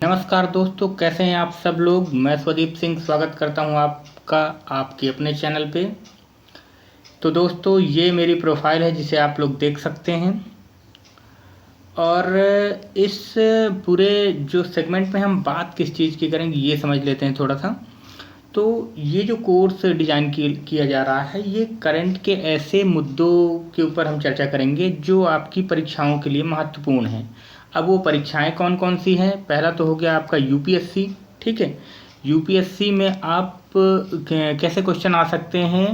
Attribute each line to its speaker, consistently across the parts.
Speaker 1: नमस्कार दोस्तों, कैसे हैं आप सब लोग। मैं स्वदीप सिंह स्वागत करता हूं आपका आपके अपने चैनल पे। तो दोस्तों, ये मेरी प्रोफाइल है जिसे आप लोग देख सकते हैं। और इस पूरे जो सेगमेंट में हम बात किस चीज़ की करेंगे ये समझ लेते हैं थोड़ा सा। तो ये जो कोर्स डिज़ाइन किया जा रहा है, ये करंट के ऐसे मुद्दों के ऊपर हम चर्चा करेंगे जो आपकी परीक्षाओं के लिए महत्वपूर्ण हैं। अब वो परीक्षाएं कौन कौन सी हैं। पहला तो हो गया आपका यूपीएससी। ठीक है, यूपीएससी में आप कैसे क्वेश्चन आ सकते हैं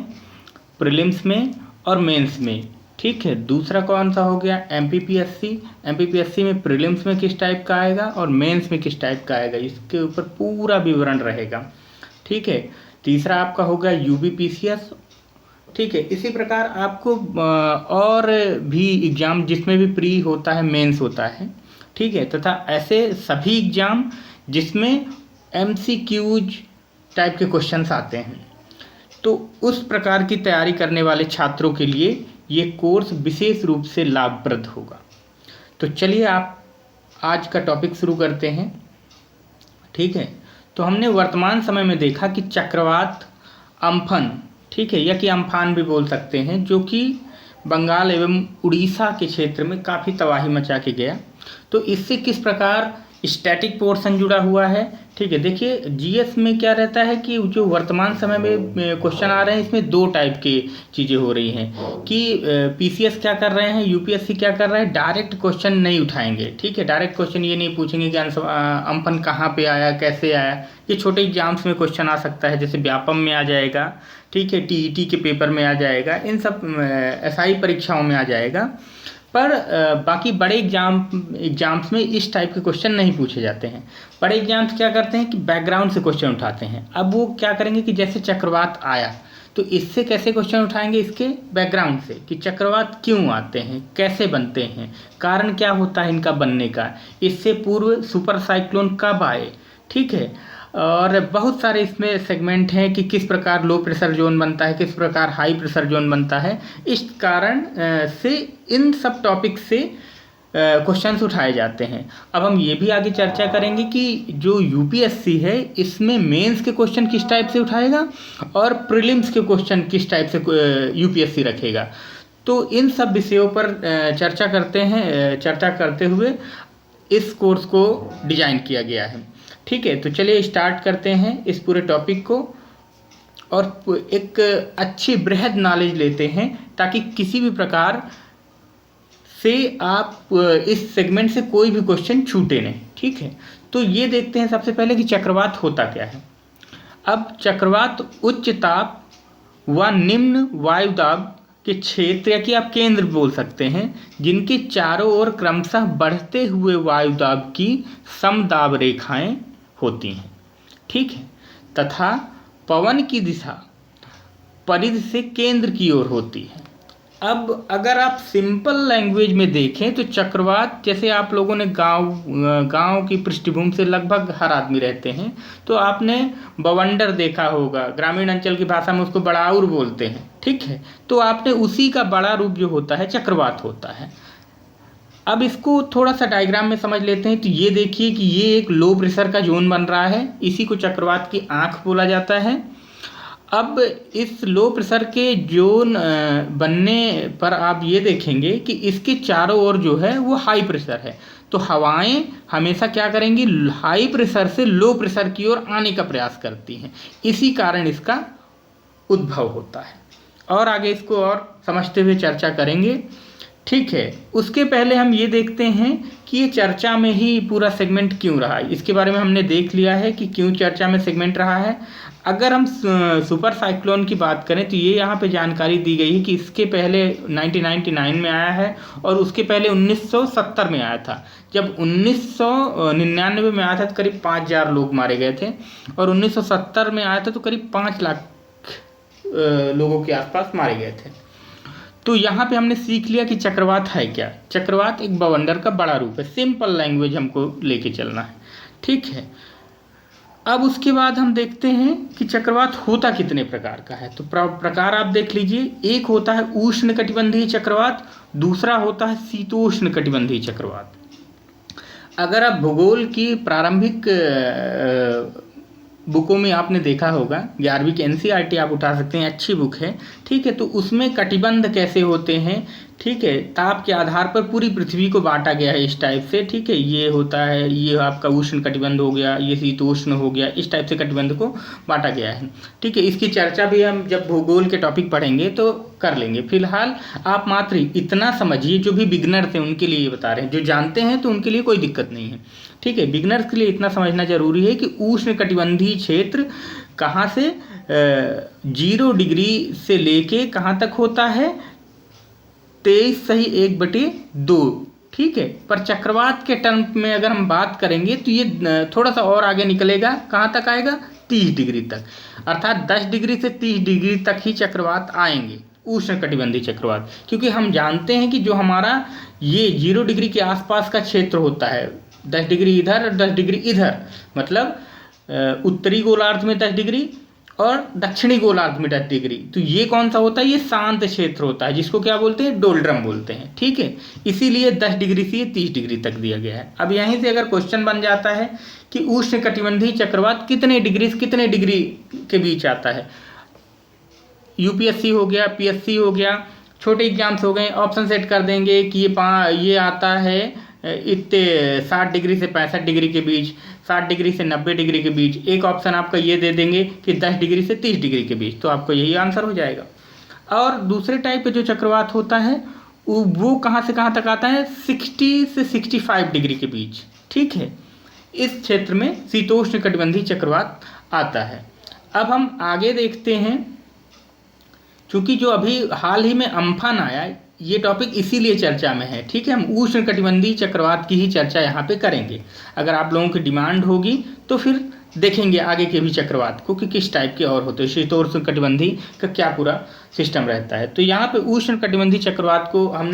Speaker 1: प्रीलिम्स में और मेंस में। ठीक है, दूसरा कौन सा हो गया एमपीपीएससी। एमपीपीएससी में प्रीलिम्स में किस टाइप का आएगा और मेंस में किस टाइप का आएगा, इसके ऊपर पूरा विवरण रहेगा। ठीक है, तीसरा आपका होगा यूबीपीसीएस। ठीक है, इसी प्रकार आपको और भी एग्ज़ाम जिसमें भी प्री होता है मेंस होता है। ठीक है, तथा ऐसे सभी एग्ज़ाम जिसमें एमसीक्यूज टाइप के क्वेश्चंस आते हैं। तो उस प्रकार की तैयारी करने वाले छात्रों के लिए ये कोर्स विशेष रूप से लाभप्रद होगा। तो चलिए आप आज का टॉपिक शुरू करते हैं। ठीक है, तो हमने वर्तमान समय में देखा कि चक्रवात अम्फन, ठीक है, या कि अम्फान भी बोल सकते हैं, जो कि बंगाल एवं उड़ीसा के क्षेत्र में काफ़ी तबाही मचा के गया। तो इससे किस प्रकार स्टैटिक पोर्शन जुड़ा हुआ है। ठीक है, देखिए जीएस में क्या रहता है कि जो वर्तमान समय में क्वेश्चन आ रहे हैं, इसमें दो टाइप की चीज़ें हो रही हैं कि पीसीएस क्या कर रहे हैं, यूपीएससी क्या कर रहे हैं, डायरेक्ट क्वेश्चन नहीं उठाएंगे। ठीक है, डायरेक्ट क्वेश्चन ये नहीं पूछेंगे कि अम्फन कहाँ पे आया, कैसे आया। ये छोटे एग्जाम्स में क्वेश्चन आ सकता है, जैसे व्यापम में आ जाएगा। ठीक है, टीईटी के पेपर में आ जाएगा, इन सब एसआई परीक्षाओं में आ जाएगा। पर बाकी बड़े एग्जाम्स में इस टाइप के क्वेश्चन नहीं पूछे जाते हैं। बड़े एग्जाम्स क्या करते हैं कि बैकग्राउंड से क्वेश्चन उठाते हैं। अब वो क्या करेंगे कि जैसे चक्रवात आया तो इससे कैसे क्वेश्चन उठाएंगे, इसके बैकग्राउंड से कि चक्रवात क्यों आते हैं, कैसे बनते हैं, कारण क्या होता है इनका बनने का, इससे पूर्व सुपर साइक्लोन कब आए। ठीक है, और बहुत सारे इसमें सेगमेंट हैं कि किस प्रकार लो प्रेशर जोन बनता है, किस प्रकार हाई प्रेशर जोन बनता है। इस कारण से इन सब टॉपिक से क्वेश्चंस उठाए जाते हैं। अब हम ये भी आगे चर्चा करेंगे कि जो यूपीएससी है इसमें मेंस के क्वेश्चन किस टाइप से उठाएगा और प्रीलिम्स के क्वेश्चन किस टाइप से यूपीएससी रखेगा। तो इन सब विषयों पर चर्चा करते हुए इस कोर्स को डिजाइन किया गया है। ठीक है, तो चलिए स्टार्ट करते हैं इस पूरे टॉपिक को और एक अच्छी बृहद नॉलेज लेते हैं ताकि किसी भी प्रकार से आप इस सेगमेंट से कोई भी क्वेश्चन छूटे नहीं। ठीक है, तो ये देखते हैं सबसे पहले कि चक्रवात होता क्या है। अब चक्रवात उच्च ताप व निम्न वायुदाब के क्षेत्र, या कि आप केंद्र बोल सकते हैं, जिनके चारों ओर क्रमशः बढ़ते हुए वायुदाब की समदाब रेखाएं होती हैं। ठीक है, तथा पवन की दिशा परिधि से केंद्र की ओर होती है। अब अगर आप सिंपल लैंग्वेज में देखें तो चक्रवात, जैसे आप लोगों ने गांव की पृष्ठभूमि से लगभग हर आदमी रहते हैं, तो आपने बवंडर देखा होगा, ग्रामीण अंचल की भाषा में उसको बड़ाउर बोलते हैं। ठीक है, तो आपने उसी का बड़ा रूप जो होता है चक्रवात होता है। अब इसको थोड़ा सा डायग्राम में समझ लेते हैं। तो ये देखिए कि ये एक लो प्रेशर का जोन बन रहा है, इसी को चक्रवात की आंख बोला जाता है। अब इस लो प्रेशर के जोन बनने पर आप ये देखेंगे कि इसके चारों ओर जो है वो हाई प्रेशर है। तो हवाएं हमेशा क्या करेंगी, हाई प्रेशर से लो प्रेशर की ओर आने का प्रयास करती हैं, इसी कारण इसका उद्भव होता है। और आगे इसको और समझते हुए चर्चा करेंगे। ठीक है, उसके पहले हम ये देखते हैं कि ये चर्चा में ही पूरा सेगमेंट क्यों रहा है। इसके बारे में हमने देख लिया है कि क्यों चर्चा में सेगमेंट रहा है। अगर हम सुपर साइक्लोन की बात करें तो ये यहाँ पे जानकारी दी गई है कि इसके पहले 1999 में आया है और उसके पहले 1970 में आया था। जब 1999 में आया था तो करीब 5000 लोग मारे गए थे और 1970 में आया था तो करीब 5 लाख लोगों के आसपास मारे गए थे। तो यहाँ पे हमने सीख लिया कि चक्रवात है क्या। चक्रवात एक बवंडर का बड़ा रूप है, सिंपल लैंग्वेज हमको लेके चलना है। ठीक है, अब उसके बाद हम देखते हैं कि चक्रवात होता कितने प्रकार का है। तो प्रकार आप देख लीजिए, एक होता है उष्णकटिबंधीय चक्रवात, दूसरा होता है शीतोष्ण कटिबंधीय चक्रवात। अगर आप भूगोल की प्रारंभिक बुकों में आपने देखा होगा, 11वीं की एनसीईआरटी आप उठा सकते हैं, अच्छी बुक है, ठीक है। तो उसमें कटिबंध कैसे होते हैं, ठीक है, ताप के आधार पर पूरी पृथ्वी को बांटा गया है इस टाइप से, ठीक है। ये होता है, ये आपका उष्ण कटिबंध हो गया, ये शीतोष्ण हो गया, इस टाइप से कटिबंध को बांटा गया है, ठीक है। इसकी चर्चा भी हम जब भूगोल के टॉपिक पढ़ेंगे तो कर लेंगे। फिलहाल आप मात्र इतना समझिए, जो भी बिगनर थे उनके लिए बता रहे हैं, जो जानते हैं तो उनके लिए कोई दिक्कत नहीं है, ठीक है। बिगनर्स के लिए इतना समझना जरूरी है कि उष्ण कटिबंधीय क्षेत्र कहाँ से 0 डिग्री से लेके कहाँ तक होता है, 23.1/2, ठीक है। पर चक्रवात के टर्म में अगर हम बात करेंगे तो ये थोड़ा सा और आगे निकलेगा, कहाँ तक आएगा, 30 डिग्री तक, अर्थात 10 डिग्री से 30 डिग्री तक ही चक्रवात आएंगे, उष्ण कटिबंधीय चक्रवात। क्योंकि हम जानते हैं कि जो हमारा ये 0 डिग्री के आसपास का क्षेत्र होता है, 10 डिग्री इधर और 10 डिग्री इधर, मतलब उत्तरी गोलार्ध में 10 डिग्री और दक्षिणी गोलार्ध में 10 डिग्री, तो ये कौन सा होता है, ये शांत क्षेत्र होता है, जिसको क्या बोलते हैं, डोल्ड्रम बोलते हैं, ठीक है। इसीलिए 10 डिग्री से 30 डिग्री तक दिया गया है। अब यहीं से अगर क्वेश्चन बन जाता है कि उष्ण कटिबंधीय चक्रवात कितने डिग्री के बीच आता है, यूपीएससी हो गया, पीएससी हो गया, छोटे एग्जाम्स हो गए, ऑप्शन सेट कर देंगे कि ये आता है इतने 60 डिग्री से 65 डिग्री के बीच, 60 डिग्री से 90 डिग्री के बीच। एक ऑप्शन आपका ये दे देंगे कि 10 डिग्री से 30 डिग्री के बीच, तो आपको यही आंसर हो जाएगा। और दूसरे टाइप के जो चक्रवात होता है वो कहाँ से कहाँ तक आता है, 60 से 65 डिग्री के बीच, ठीक है। इस क्षेत्र में शीतोष्ण कटिबंधीय चक्रवात आता है। अब हम आगे देखते हैं, क्योंकि जो अभी हाल ही में अम्फन आया, ये टॉपिक इसीलिए चर्चा में है, ठीक है। हम उष्ण कटिबंधीय चक्रवात की ही चर्चा यहाँ पे करेंगे। अगर आप लोगों की डिमांड होगी तो फिर देखेंगे आगे के भी चक्रवात को कि किस टाइप के और होते हैं, शीतोष्ण कटिबंधीय का क्या पूरा सिस्टम रहता है। तो यहाँ पे उष्ण कटिबंधीय चक्रवात को हम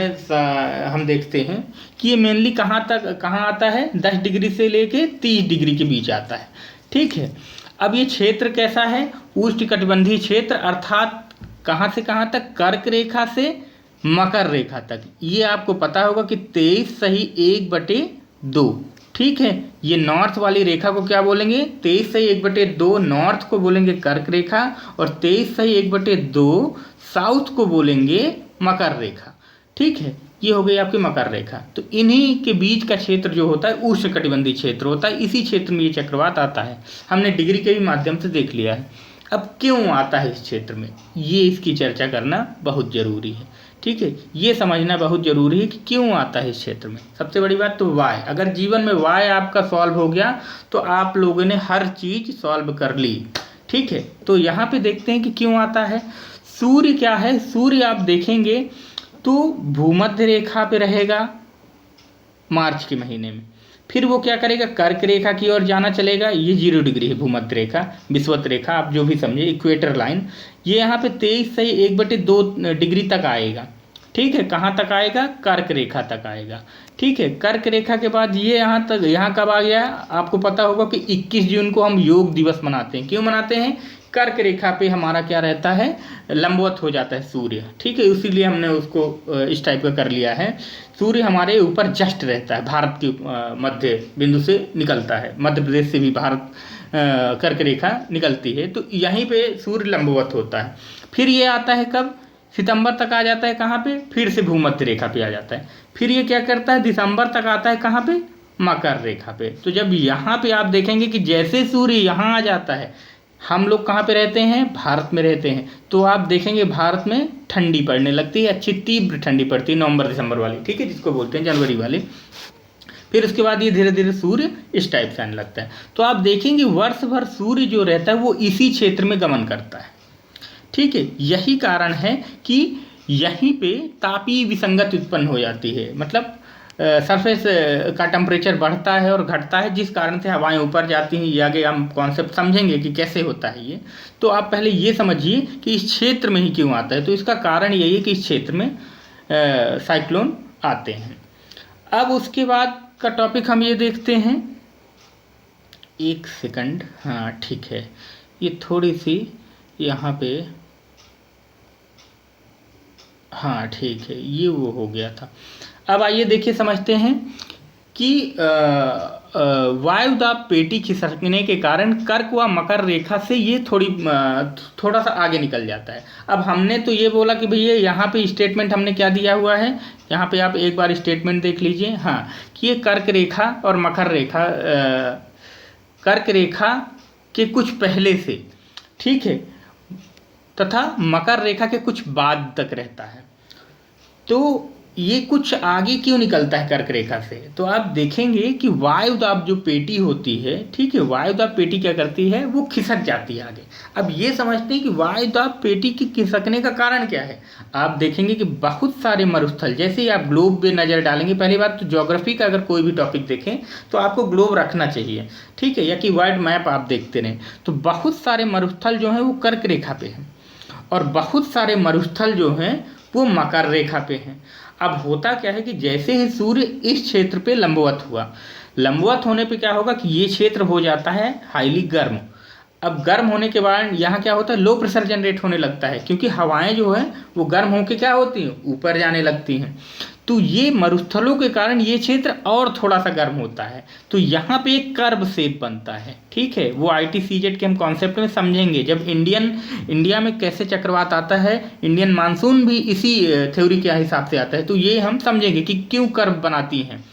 Speaker 1: देखते हैं कि ये मेनली कहाँ आता है, 10 डिग्री से लेके 30 डिग्री के बीच आता है, ठीक है। अब ये क्षेत्र कैसा है, उष्ण कटिबंधीय क्षेत्र, अर्थात कहाँ से कहाँ तक, कर्क रेखा से मकर रेखा तक। ये आपको पता होगा कि 23.1/2, ठीक है। ये नॉर्थ वाली रेखा को क्या बोलेंगे, 23.1/2 नॉर्थ को बोलेंगे कर्क रेखा, और 23.1/2 साउथ को बोलेंगे मकर रेखा, ठीक है। ये हो गई आपकी मकर रेखा। तो इन्हीं के बीच का क्षेत्र जो होता है उष्ण कटिबंधीय क्षेत्र होता है, इसी क्षेत्र में ये चक्रवात आता है। हमने डिग्री के भी माध्यम से देख लिया है। अब क्यों आता है इस क्षेत्र में, ये इसकी चर्चा करना बहुत ज़रूरी है, ठीक है। ये समझना बहुत ज़रूरी है कि क्यों आता है इस क्षेत्र में। सबसे बड़ी बात तो वाय, अगर जीवन में वाय आपका सॉल्व हो गया तो आप लोगों ने हर चीज़ सॉल्व कर ली, ठीक है। तो यहाँ पे देखते हैं कि क्यों आता है। सूर्य क्या है, सूर्य आप देखेंगे तो भूमध्य रेखा पे रहेगा मार्च के महीने में, फिर वो क्या करेगा, कर्क रेखा की ओर जाना चलेगा। ये 0 डिग्री है भूमध्य रेखा, विषुवत रेखा, आप जो भी समझे, इक्वेटर लाइन। ये यहाँ पे 23.1/2 डिग्री तक आएगा, ठीक है। कहाँ तक आएगा, कर्क रेखा तक आएगा, ठीक है। कर्क रेखा के बाद ये यहाँ तक, यहाँ कब आ गया, आपको पता होगा कि 21 जून को हम योग दिवस मनाते हैं। क्यों मनाते हैं, कर्क रेखा पे हमारा क्या रहता है, लंबवत हो जाता है सूर्य, ठीक है। इसीलिए हमने उसको इस टाइप का कर लिया है। सूर्य हमारे ऊपर जस्ट रहता है, भारत के मध्य बिंदु से निकलता है, मध्य प्रदेश से भी भारत कर्क रेखा निकलती है, तो यहीं पे सूर्य लंबवत होता है। फिर ये आता है कब, सितंबर तक आ जाता है, कहाँ पे, फिर से भूमध्य रेखा पे आ जाता है। फिर ये क्या करता है, दिसंबर तक आता है, कहाँ पे, मकर रेखा पे। तो जब यहाँ पे आप देखेंगे कि जैसे सूर्य यहाँ आ जाता है, हम लोग कहाँ पे रहते हैं, भारत में रहते हैं, तो आप देखेंगे भारत में ठंडी पड़ने लगती है, अच्छी तीव्र ठंडी पड़ती है, नवंबर दिसंबर वाली, ठीक है, जिसको बोलते हैं जनवरी वाली। फिर उसके बाद ये धीरे धीरे सूर्य इस टाइप से आने लगता है। तो आप देखेंगे वर्ष भर सूर्य जो रहता है वो इसी क्षेत्र में गमन करता है, ठीक है। यही कारण है कि यहीं पे तापीय विसंगति उत्पन्न हो जाती है, मतलब सरफेस का टेम्परेचर बढ़ता है और घटता है, जिस कारण से हवाएं ऊपर जाती हैं। ये आगे हम कॉन्सेप्ट समझेंगे कि कैसे होता है ये। तो आप पहले ये समझिए कि इस क्षेत्र में ही क्यों आता है। तो इसका कारण यही है कि इस क्षेत्र में साइक्लोन आते हैं। अब उसके बाद का टॉपिक हम ये देखते हैं, एक सेकंड, हाँ ठीक है, ये थोड़ी सी यहाँ पे, हाँ ठीक है, ये वो हो गया था। अब आइए देखिए समझते हैं कि वायुदाब पेटी खिसकने के कारण कर्क व मकर रेखा से ये थोड़ा सा आगे निकल जाता है। अब हमने तो ये बोला कि भैया यहाँ पे स्टेटमेंट हमने क्या दिया हुआ है, यहाँ पे आप एक बार स्टेटमेंट देख लीजिए। हाँ, कि ये कर्क रेखा और मकर रेखा कर्क रेखा के कुछ पहले से, ठीक है, तथा मकर रेखा के कुछ बाद तक रहता है। तो ये कुछ आगे क्यों निकलता है कर्क रेखा से, तो आप देखेंगे कि वायुदाब जो पेटी होती है, ठीक है, वायुदाब पेटी क्या करती है, वो खिसक जाती है आगे। अब ये समझते हैं कि वायुदाब पेटी की खिसकने का कारण क्या है। आप देखेंगे कि बहुत सारे मरुस्थल, जैसे ही आप ग्लोब पे नज़र डालेंगे, पहली बात तो ज्योग्राफी का अगर कोई भी टॉपिक देखें तो आपको ग्लोब रखना चाहिए, ठीक है, या कि वर्ल्ड मैप आप देखते रहें, तो बहुत सारे मरुस्थल जो हैं वो कर्क रेखा पे हैं और बहुत सारे मरुस्थल जो हैं वो मकर रेखा पे हैं। अब होता क्या है कि जैसे ही सूर्य इस क्षेत्र पे लंबवत हुआ, लंबवत होने पे क्या होगा कि ये क्षेत्र हो जाता है हाईली गर्म। अब गर्म होने के बाद यहाँ क्या होता है, लो प्रेशर जनरेट होने लगता है, क्योंकि हवाएं जो है वो गर्म होकर क्या होती हैं, ऊपर जाने लगती हैं। तो ये मरुस्थलों के कारण ये क्षेत्र और थोड़ा सा गर्म होता है, तो यहाँ पे एक कर्व शेप बनता है, ठीक है। वो ITCZ के हम कॉन्सेप्ट में समझेंगे, जब इंडिया में कैसे चक्रवात आता है, इंडियन मानसून भी इसी थ्योरी के हिसाब से आता है, तो ये हम समझेंगे कि क्यों कर्व बनाती हैं,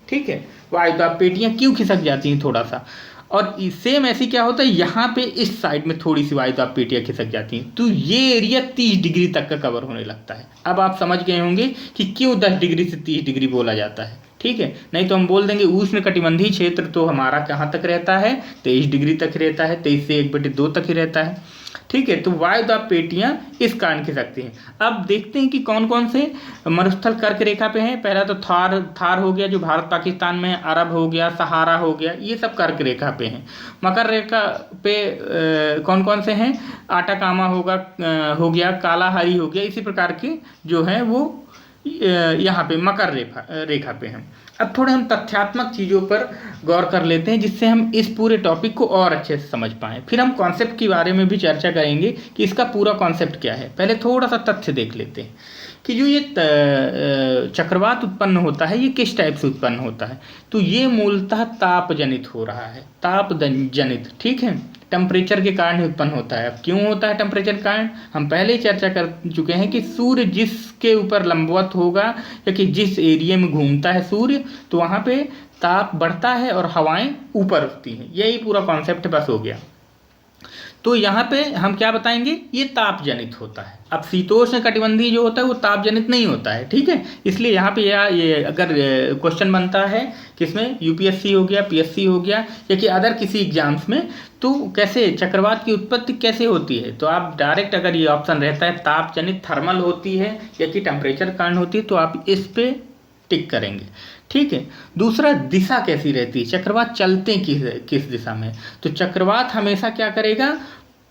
Speaker 1: ठीक है, वायुदाब पेटियाँ क्यों खिसक जाती हैं थोड़ा सा। और सेम ऐसी क्या होता है, यहाँ पे इस साइड में थोड़ी सी वायुदाब पेटियाँ खिसक जाती हैं, तो ये एरिया 30 डिग्री तक का कवर होने लगता है। अब आप समझ गए होंगे कि क्यों 10 डिग्री से 30 डिग्री बोला जाता है, ठीक है। नहीं तो हम बोल देंगे उष्णकटिबंधीय क्षेत्र तो हमारा कहाँ तक रहता है, 23 डिग्री तक रहता है, 23 से 1/2 तक ही रहता है, ठीक है। तो वायुदाब पेटियाँ इस कारण खिसकती हैं। अब देखते हैं कि कौन कौन से मरुस्थल कर्क रेखा पे हैं। पहला तो थार हो गया जो भारत पाकिस्तान में, अरब हो गया, सहारा हो गया, ये सब कर्क रेखा पे हैं। मकर रेखा पे कौन कौन से हैं, आटाकामा हो गया, कालाहारी हो गया, इसी प्रकार के जो हैं वो यहाँ पे मकर रेखा पे हैं। अब थोड़े हम तथ्यात्मक चीज़ों पर गौर कर लेते हैं, जिससे हम इस पूरे टॉपिक को और अच्छे से समझ पाएँ। फिर हम कॉन्सेप्ट के बारे में भी चर्चा करेंगे कि इसका पूरा कॉन्सेप्ट क्या है। पहले थोड़ा सा तथ्य देख लेते हैं कि जो ये चक्रवात उत्पन्न होता है, ये किस टाइप से उत्पन्न होता है। तो ये मूलतः ताप जनित हो रहा है, ताप जनित, ठीक है, टेम्परेचर के कारण ही उत्पन्न होता है। अब क्यों होता है टेम्परेचर के कारण, हम पहले ही चर्चा कर चुके हैं कि सूर्य जिसके ऊपर लंबवत होगा या कि जिस एरिया में घूमता है सूर्य, तो वहाँ पे ताप बढ़ता है और हवाएं ऊपर उठती हैं। यही पूरा कॉन्सेप्ट बस हो गया। तो यहाँ पे हम क्या बताएंगे, ये ताप जनित होता है। अब शीतोष्ण कटिबंधीय जो होता है वो ताप जनित नहीं होता है, ठीक है। इसलिए यहाँ पे ये अगर क्वेश्चन बनता है किसमें, UPSC हो गया, PSC हो गया, या कि अदर किसी एग्जाम्स में, तो कैसे चक्रवात की उत्पत्ति कैसे होती है, तो आप डायरेक्ट अगर ये ऑप्शन रहता है ताप जनित थर्मल होती है या कि टेम्परेचर कारण होती है, तो आप इस पे टिक करेंगे, ठीक है। दूसरा, दिशा कैसी रहती है, चक्रवात चलते किस दिशा में, तो चक्रवात हमेशा क्या करेगा,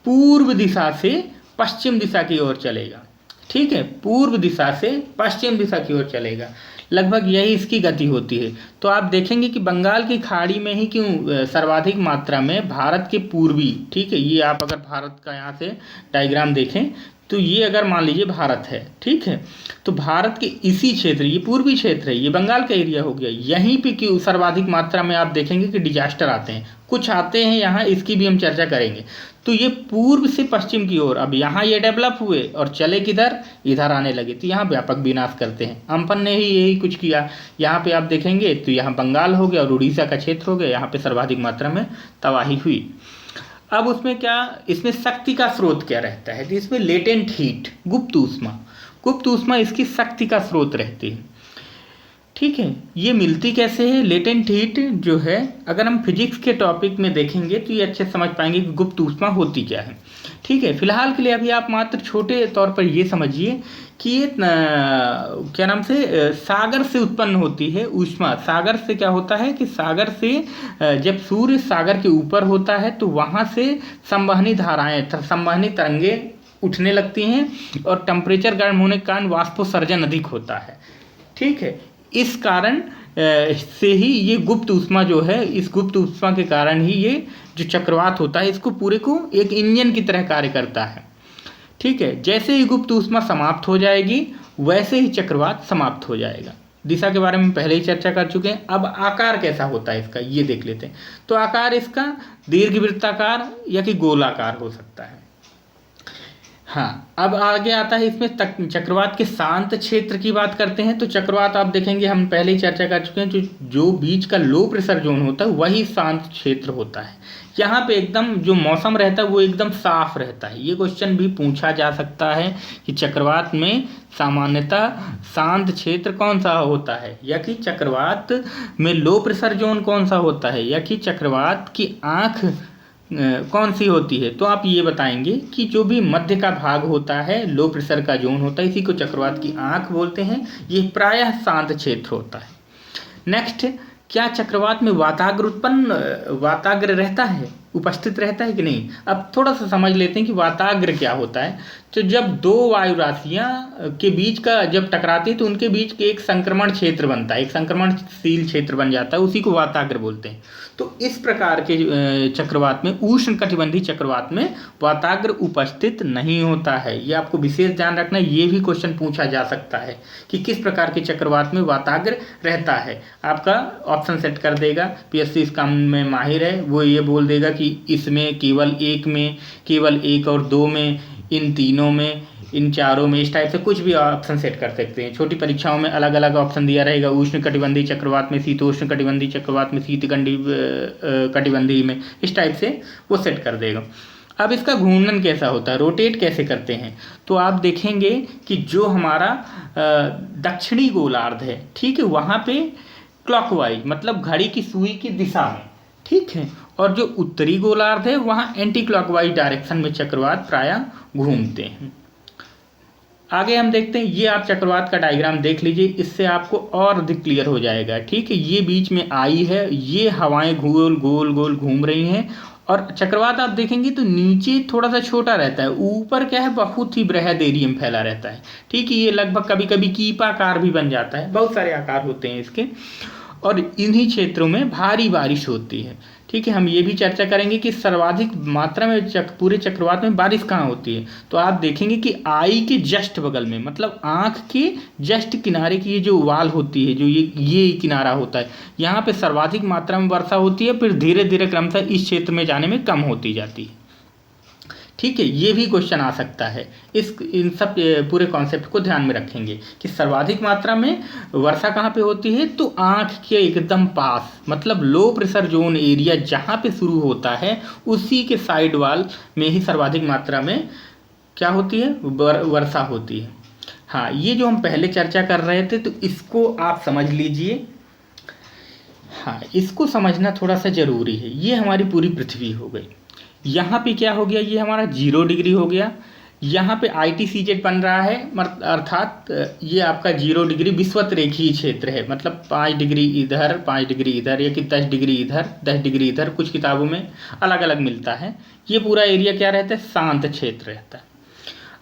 Speaker 1: पूर्व दिशा से पश्चिम दिशा की ओर चलेगा, ठीक है, पूर्व दिशा से पश्चिम दिशा की ओर चलेगा, लगभग यही इसकी गति होती है। तो आप देखेंगे कि बंगाल की खाड़ी में ही क्यों सर्वाधिक मात्रा में भारत के पूर्वी, ठीक है, ये आप अगर भारत का यहाँ से डायग्राम देखें तो ये अगर मान लीजिए भारत है, ठीक है, तो भारत के इसी क्षेत्र, ये पूर्वी क्षेत्र है, ये बंगाल का एरिया हो गया, यहीं पे क्यों सर्वाधिक मात्रा में आप देखेंगे कि डिजास्टर आते हैं, कुछ आते हैं यहाँ, इसकी भी हम चर्चा करेंगे। तो ये पूर्व से पश्चिम की ओर, अब यहाँ ये डेवलप हुए और चले किधर, इधर आने लगे, तो यहाँ व्यापक विनाश करते हैं। अम्फन ने ही यही कुछ किया। यहाँ पे आप देखेंगे तो यहाँ बंगाल हो गया और उड़ीसा का क्षेत्र हो गया, यहाँ पे सर्वाधिक मात्रा में तबाही हुई। अब उसमें क्या, इसमें शक्ति का स्रोत क्या रहता है, तो इसमें लेटेंट हीट, गुप्त ऊष्मा इसकी शक्ति का स्रोत रहती है, ठीक है। ये मिलती कैसे है, लेटेंट हीट जो है, अगर हम फिजिक्स के टॉपिक में देखेंगे तो ये अच्छे समझ पाएंगे कि गुप्त ऊष्मा होती क्या है, ठीक है। फिलहाल के लिए अभी आप मात्र छोटे तौर पर ये समझिए कि ये क्या नाम से सागर से उत्पन्न होती है ऊष्मा। सागर से क्या होता है कि सागर से जब सूर्य सागर के ऊपर होता है तो वहाँ से संवहनी धाराएं, संवहनी तरंगे उठने लगती हैं और टेम्परेचर गर्म होने के कारण वाष्पोत्सर्जन अधिक होता है, ठीक है। इस कारण से ही ये गुप्त ऊष्मा जो है, इस गुप्त ऊष्मा के कारण ही ये जो चक्रवात होता है, इसको पूरे को एक इंजन की तरह कार्य करता है, ठीक है। जैसे ही गुप्त ऊष्मा समाप्त हो जाएगी वैसे ही चक्रवात समाप्त हो जाएगा, दिशा के बारे में पहले ही चर्चा कर चुके हैं। अब आकार कैसा होता है इसका ये देख लेते हैं। तो आकार इसका दीर्घवृत्ताकार या कि गोलाकार हो सकता है। हाँ, अब आगे आता है इसमें चक्रवात के शांत क्षेत्र की बात करते हैं। तो चक्रवात आप देखेंगे हम पहले ही चर्चा कर चुके हैं, जो बीच का लो प्रेशर जोन होता है वही शांत क्षेत्र होता है। यहाँ पे एकदम जो मौसम रहता है वो एकदम साफ रहता है। ये क्वेश्चन भी पूछा जा सकता है कि चक्रवात में सामान्यतः शांत क्षेत्र कौन सा होता है, या कि चक्रवात में लो प्रेशर जोन कौन सा होता है, या कि चक्रवात की आँख कौन सी होती है। तो आप ये बताएंगे कि जो भी मध्य का भाग होता है, लो प्रेशर का जोन होता है, इसी को चक्रवात की आँख बोलते हैं। ये प्रायः शांत क्षेत्र होता है। नेक्स्ट, क्या चक्रवात में वाताग्र रहता है, उपस्थित रहता है कि नहीं। अब थोड़ा सा समझ लेते हैं कि वाताग्र क्या होता है। तो जब दो वायु राशियाँ के बीच का जब टकराती है तो उनके बीच के एक संक्रमण क्षेत्र बनता है, एक संक्रमणशील क्षेत्र बन जाता है, उसी को वाताग्र बोलते हैं। तो इस प्रकार के चक्रवात में, उष्णकटिबंधीय चक्रवात में वाताग्र उपस्थित नहीं होता है। ये आपको विशेष ध्यान रखना है। ये भी क्वेश्चन पूछा जा सकता है कि किस प्रकार के चक्रवात में वाताग्र रहता है। आपका ऑप्शन सेट कर देगा, पीएससी इस काम में माहिर है, वो ये बोल देगा कि इसमें केवल एक में, केवल एक और दो में, इन तीनों में, इन चारों में, इस टाइप से कुछ भी ऑप्शन सेट कर सकते हैं। छोटी परीक्षाओं में अलग अलग ऑप्शन दिया रहेगा। उष्ण कटिबंधीय चक्रवात में, शीतोष्ण कटिबंधीय चक्रवात में, कटिबंधीय में, इस टाइप से वो सेट कर देगा। अब इसका घूर्णन कैसा होता है, रोटेट कैसे करते हैं। तो आप देखेंगे कि जो हमारा दक्षिणी गोलार्ध है, ठीक है, वहाँ पे क्लॉकवाइज मतलब घड़ी की सुई की दिशा में, ठीक है, और जो उत्तरी गोलार्ध है वहाँ एंटी क्लॉकवाइज डायरेक्शन में चक्रवात प्रायः घूमते हैं। आगे हम देखते हैं, ये आप चक्रवात का डायग्राम देख लीजिए, इससे आपको और अधिक क्लियर हो जाएगा, ठीक है। ये बीच में आई है, ये हवाएं गोल गोल गोल घूम रही हैं, और चक्रवात आप देखेंगे तो नीचे थोड़ा सा छोटा रहता है, ऊपर क्या है बहुत ही बृहद एरिया में फैला रहता है, ठीक है। ये लगभग कभी कभी कीपाकार भी बन जाता है, बहुत सारे आकार होते हैं इसके, और इन्हीं क्षेत्रों में भारी बारिश होती है, ठीक है। हम ये भी चर्चा करेंगे कि सर्वाधिक मात्रा में पूरे चक्रवात में बारिश कहाँ होती है। तो आप देखेंगे कि आई के जस्ट बगल में, मतलब आँख के जस्ट किनारे की ये जो वाल होती है, जो ये किनारा होता है, यहाँ पे सर्वाधिक मात्रा में वर्षा होती है, फिर धीरे धीरे क्रमशः इस क्षेत्र में जाने में कम होती जाती है, ठीक है। ये भी क्वेश्चन आ सकता है। इन सब पूरे कॉन्सेप्ट को ध्यान में रखेंगे कि सर्वाधिक मात्रा में वर्षा कहाँ पे होती है, तो आँख के एकदम पास, मतलब लो प्रेशर जोन एरिया जहाँ पे शुरू होता है उसी के साइड वाल में ही सर्वाधिक मात्रा में क्या होती है, वर्षा होती है। हाँ, ये जो हम पहले चर्चा कर रहे थे तो इसको आप समझ लीजिए। हाँ, इसको समझना थोड़ा सा ज़रूरी है। ये हमारी पूरी पृथ्वी हो गई, यहाँ पे क्या हो गया, ये हमारा 0 डिग्री हो गया। यहाँ पे ITCZ बन रहा है, अर्थात ये आपका 0 डिग्री विषुवत रेखीय क्षेत्र है, मतलब 5 डिग्री इधर, 5 डिग्री इधर, या कि 10 डिग्री इधर, 10 डिग्री इधर, कुछ किताबों में अलग अलग मिलता है। ये पूरा एरिया क्या रहता है, शांत क्षेत्र रहता है।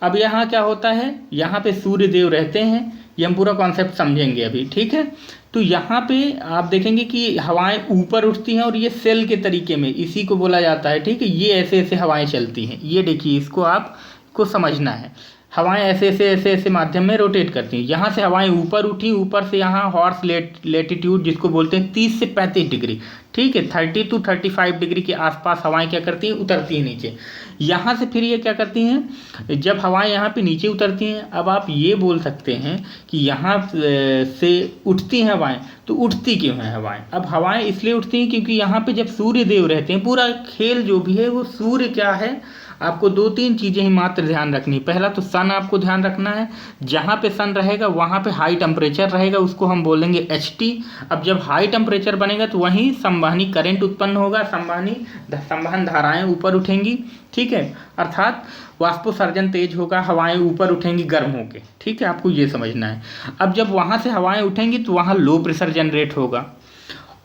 Speaker 1: अब यहाँ क्या होता है, यहाँ पे सूर्य देव रहते हैं, ये हम पूरा कॉन्सेप्ट समझेंगे अभी, ठीक है। तो यहाँ पे आप देखेंगे कि हवाएं ऊपर उठती हैं, और ये सेल के तरीके में, इसी को बोला जाता है, ठीक है। ये ऐसे ऐसे हवाएं चलती हैं, ये देखिए, इसको आपको समझना है। हवाएं ऐसे ऐसे माध्यम में रोटेट करती हैं। यहाँ से हवाएं ऊपर उठी, ऊपर से यहाँ हॉर्स लेटीट्यूड जिसको बोलते हैं 30 से 35 डिग्री, ठीक है, 30 to 35 डिग्री के आसपास हवाएं क्या करती हैं, उतरती हैं नीचे। यहाँ से फिर ये क्या करती हैं, जब हवाएं यहाँ पे नीचे उतरती हैं, अब आप ये बोल सकते हैं कि यहाँ से उठती हैं हवाएं, तो उठती क्यों हैं हवाएं। अब हवाएं इसलिए उठती हैं क्योंकि यहाँ पे जब सूर्य देव रहते हैं, पूरा खेल जो भी है वो सूर्य क्या है, आपको 2-3 चीज़ें ही मात्र ध्यान रखनी। पहला तो सन आपको ध्यान रखना है, जहाँ पे सन रहेगा वहाँ पे हाई टेम्परेचर रहेगा, उसको हम बोलेंगे HT। अब जब हाई टेम्परेचर बनेगा तो वहीं संवहनी करंट उत्पन्न होगा, संवहन धाराएं ऊपर उठेंगी, ठीक है, अर्थात वाष्पोत्सर्जन तेज होगा, हवाएं ऊपर उठेंगी गर्म होके, ठीक है, आपको ये समझना है। अब जब वहाँ से हवाएं उठेंगी तो वहाँ लो प्रेशर जनरेट होगा,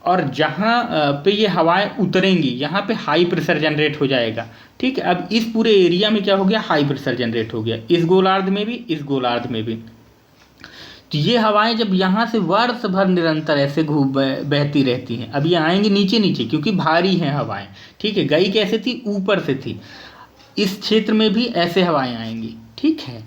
Speaker 1: और जहाँ पे ये हवाएं उतरेंगी यहाँ पे हाई प्रेशर जनरेट हो जाएगा, ठीक है। अब इस पूरे एरिया में क्या हो गया, हाई प्रेशर जनरेट हो गया, इस गोलार्ध में भी, इस गोलार्ध में भी। तो ये हवाएं जब यहाँ से वर्ष भर निरंतर ऐसे बहती रहती हैं, अब ये आएंगी नीचे नीचे क्योंकि भारी हैं हवाएं, ठीक है। गई कैसे थी, ऊपर से थी, इस क्षेत्र में भी ऐसे हवाएं आएंगी, ठीक है।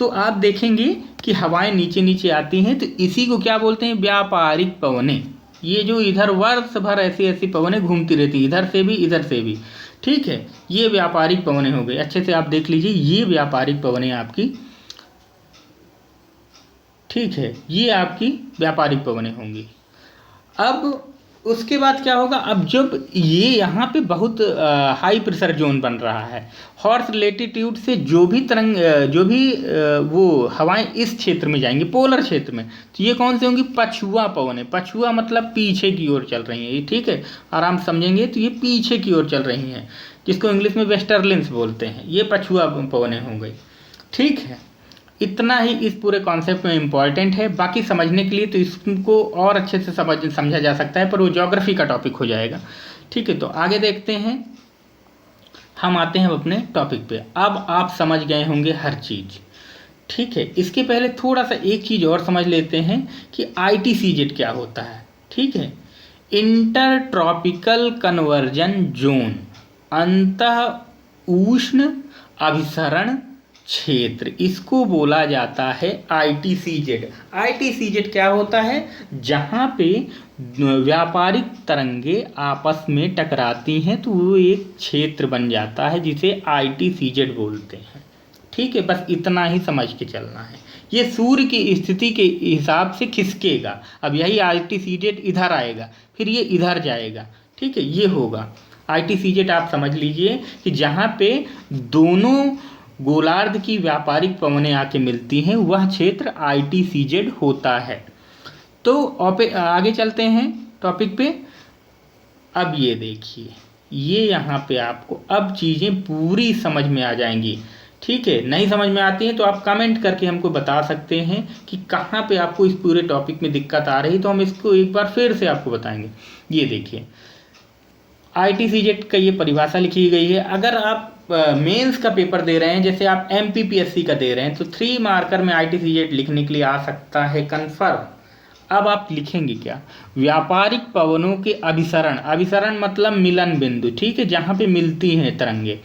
Speaker 1: तो आप देखेंगे कि हवाएं नीचे नीचे आती हैं, तो इसी को क्या बोलते हैं, व्यापारिक पवनें। ये जो इधर वर्ष भर ऐसी ऐसी पवनें घूमती रहती, इधर से भी इधर से भी, ठीक है, ये व्यापारिक पवनें हो गई। अच्छे से आप देख लीजिए, ये व्यापारिक पवनें आपकी, ठीक है, ये आपकी व्यापारिक पवनें होंगी। अब उसके बाद क्या होगा, अब जब ये यहाँ पे बहुत हाई प्रेशर जोन बन रहा है, हॉर्स लेटीट्यूड से जो भी तरंग जो भी वो हवाएं इस क्षेत्र में जाएंगी, पोलर क्षेत्र में, तो ये कौन सी होंगी, पछुआ पवनें। पछुआ मतलब पीछे की ओर चल रही हैं ये, ठीक है, आराम से समझेंगे, तो ये पीछे की ओर चल रही हैं, जिसको इंग्लिश में वेस्टर्लिन्स बोलते हैं, ये पछुआ पवनें हो गई, ठीक है। इतना ही इस पूरे कॉन्सेप्ट में इम्पॉर्टेंट है। बाकी समझने के लिए तो इसको और अच्छे से समझा जा सकता है, पर वो ज्योग्राफी का टॉपिक हो जाएगा, ठीक है। तो आगे देखते हैं, हम आते हैं अपने टॉपिक पे। अब आप समझ गए होंगे हर चीज़, ठीक है। इसके पहले थोड़ा सा एक चीज़ और समझ लेते हैं कि ITCZ क्या होता है, ठीक है। इंटर ट्रॉपिकल कन्वर्जन जोन, अंतः उष्ण अभिसरण क्षेत्र, इसको बोला जाता है ITCZ। ITCZ क्या होता है, जहाँ पे व्यापारिक तरंगे आपस में टकराती हैं, तो वो एक क्षेत्र बन जाता है जिसे ITCZ बोलते हैं, ठीक है। बस इतना ही समझ के चलना है। ये सूर्य की स्थिति के हिसाब से खिसकेगा। अब यही ITCZ इधर आएगा, फिर ये इधर जाएगा, ठीक है, ये होगा ITCZ। आप समझ लीजिए कि जहाँ पे दोनों गोलार्ध की व्यापारिक पवनें आके मिलती हैं, वह क्षेत्र ITCZ होता है। तो आगे चलते हैं टॉपिक पे। अब ये देखिए, ये यहाँ पे आपको अब चीज़ें पूरी समझ में आ जाएंगी, ठीक है। नहीं समझ में आती हैं तो आप कमेंट करके हमको बता सकते हैं कि कहाँ पे आपको इस पूरे टॉपिक में दिक्कत आ रही, तो हम इसको एक बार फिर से आपको बताएंगे। ये देखिए, ITCZ का ये परिभाषा लिखी गई है। अगर आप मेंस का पेपर दे रहे हैं, जैसे आप MPPSC का दे रहे हैं, तो 3 मार्कर में ITCZ लिखने के लिए आ सकता है कन्फर्म। अब आप लिखेंगे क्या, व्यापारिक पवनों के अभिसरण, अभिसरण मतलब मिलन बिंदु, ठीक है, जहाँ पे मिलती हैं तरंगे।